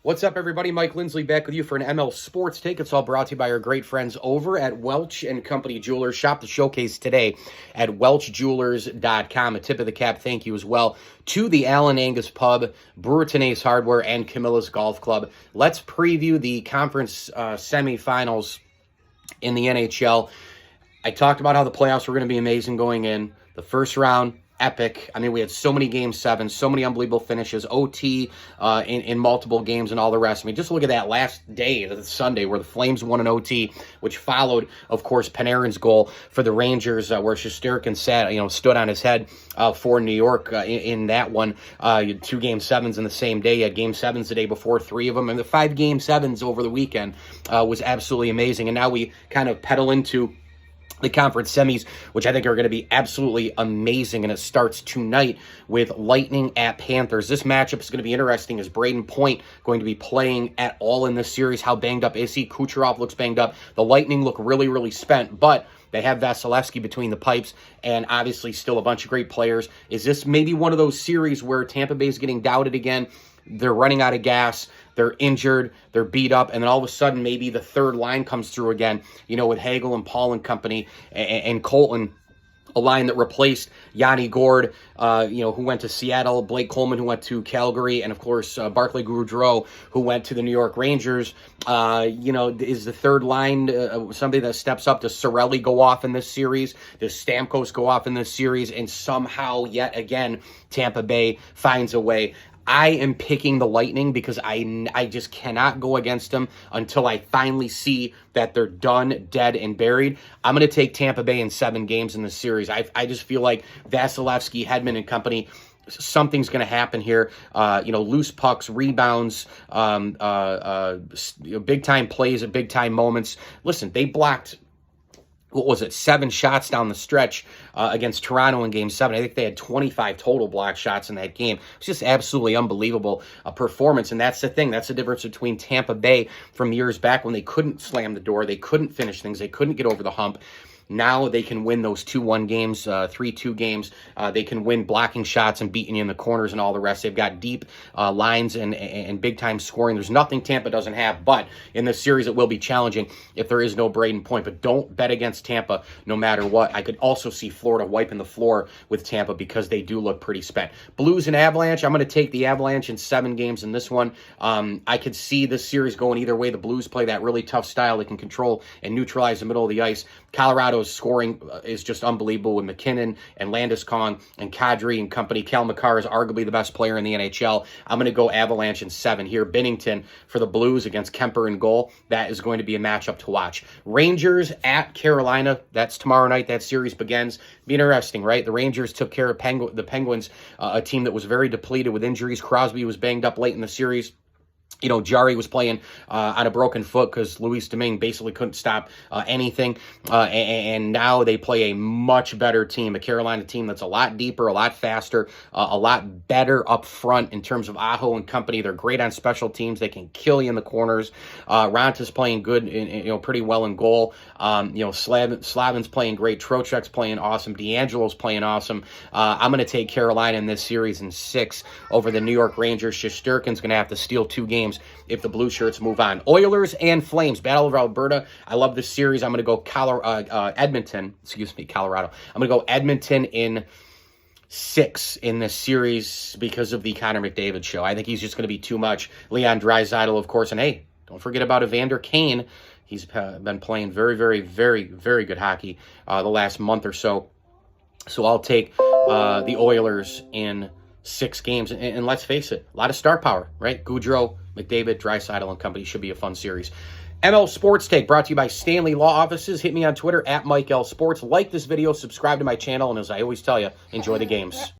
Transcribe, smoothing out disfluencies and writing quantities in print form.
What's up, everybody? Mike Lindsley back with you for an ML Sports Take. It's all brought to you by our great friends over at Welch & Company Jewelers. Shop the showcase today at welchjewelers.com. A tip of the cap thank you as well to the Allen Angus Pub, Brewer Tenace Hardware, and Camilla's Golf Club. Let's preview the conference semifinals in the NHL. I talked about how the playoffs were going to be amazing going in. The first round, epic. I mean, we had so many Game 7s, so many unbelievable finishes, OT in multiple games and all the rest. I mean, just look at that last day, the Sunday, where the Flames won an OT, which followed, of course, Panarin's goal for the Rangers, where Shesterkin stood on his head for New York in that one. You had 2 Game 7s in the same day. You had Game 7s the day before, 3 of them. And the 5 Game 7s over the weekend was absolutely amazing. And now we kind of pedal into the conference semis, which I think are going to be absolutely amazing, and it starts tonight with Lightning at Panthers. This matchup is going to be interesting. Is Braden Point going to be playing at all in this series? How banged up is he? Kucherov looks banged up. The Lightning look really, really spent, but they have Vasilevsky between the pipes, and obviously still a bunch of great players. Is this maybe one of those series where Tampa Bay is getting doubted again? They're running out of gas, they're injured, they're beat up, and then all of a sudden maybe the third line comes through again, with Hagel and Paul and company and Colton, a line that replaced Yanni Gourde, who went to Seattle, Blake Coleman, who went to Calgary, and of course Barclay Goodrow, who went to the New York Rangers. Is the third line somebody that steps up? Does Cirelli go off in this series? Does Stamkos go off in this series? And somehow, yet again, Tampa Bay finds a way. I am picking the Lightning because I just cannot go against them until I finally see that they're done, dead, and buried. I'm going to take Tampa Bay in 7 games in this series. I just feel like Vasilevsky, Hedman, and company, something's going to happen here. Loose pucks, rebounds, big-time plays at big-time moments. Listen, they blocked 7 shots down the stretch against Toronto in Game 7. I think they had 25 total block shots in that game. It's just absolutely unbelievable performance, and that's the thing. That's the difference between Tampa Bay from years back when they couldn't slam the door, they couldn't finish things, they couldn't get over the hump. Now they can win those 2-1 games, 3-2 games. They can win blocking shots and beating you in the corners and all the rest. They've got deep lines and big-time scoring. There's nothing Tampa doesn't have, but in this series it will be challenging if there is no Braden Point. But don't bet against Tampa no matter what. I could also see Florida wiping the floor with Tampa because they do look pretty spent. Blues and Avalanche, I'm going to take the Avalanche in 7 games in this one. I could see this series going either way. The Blues play that really tough style. They can control and neutralize the middle of the ice. Colorado's scoring is just unbelievable with McKinnon and Landeskog and Kadri and company. Cal McCarr is arguably the best player in the NHL. I'm going to go Avalanche in 7 here. Binnington for the Blues against Kemper in goal. That is going to be a matchup to watch. Rangers at Carolina. That's tomorrow night. That series begins. Be interesting, right? The Rangers took care of the Penguins, a team that was very depleted with injuries. Crosby was banged up late in the series. Jari was playing on a broken foot because Luis Domingue basically couldn't stop anything. And now they play a much better team, a Carolina team that's a lot deeper, a lot faster, a lot better up front in terms of Aho and company. They're great on special teams. They can kill you in the corners. Ranta's playing good, pretty well in goal. Slavin's playing great. Trocheck's playing awesome. D'Angelo's playing awesome. I'm going to take Carolina in this series in 6 over the New York Rangers. Shesterkin's going to have to steal 2 games if the Blue Shirts move on. Oilers and Flames, Battle of Alberta. I love this series. I'm going to go Colorado. I'm going to go Edmonton in 6 in this series because of the Connor McDavid show. I think he's just going to be too much. Leon Draisaitl, of course, and hey, don't forget about Evander Kane. He's been playing very, very, very, very good hockey the last month or so. So I'll take the Oilers in 6 games. And let's face it, a lot of star power, right? Goudreau, McDavid, Draisaitl, and company should be a fun series. ML Sports Take brought to you by Stanley Law Offices. Hit me on Twitter at Mike L Sports. Like this video, subscribe to my channel, and as I always tell you, enjoy the games.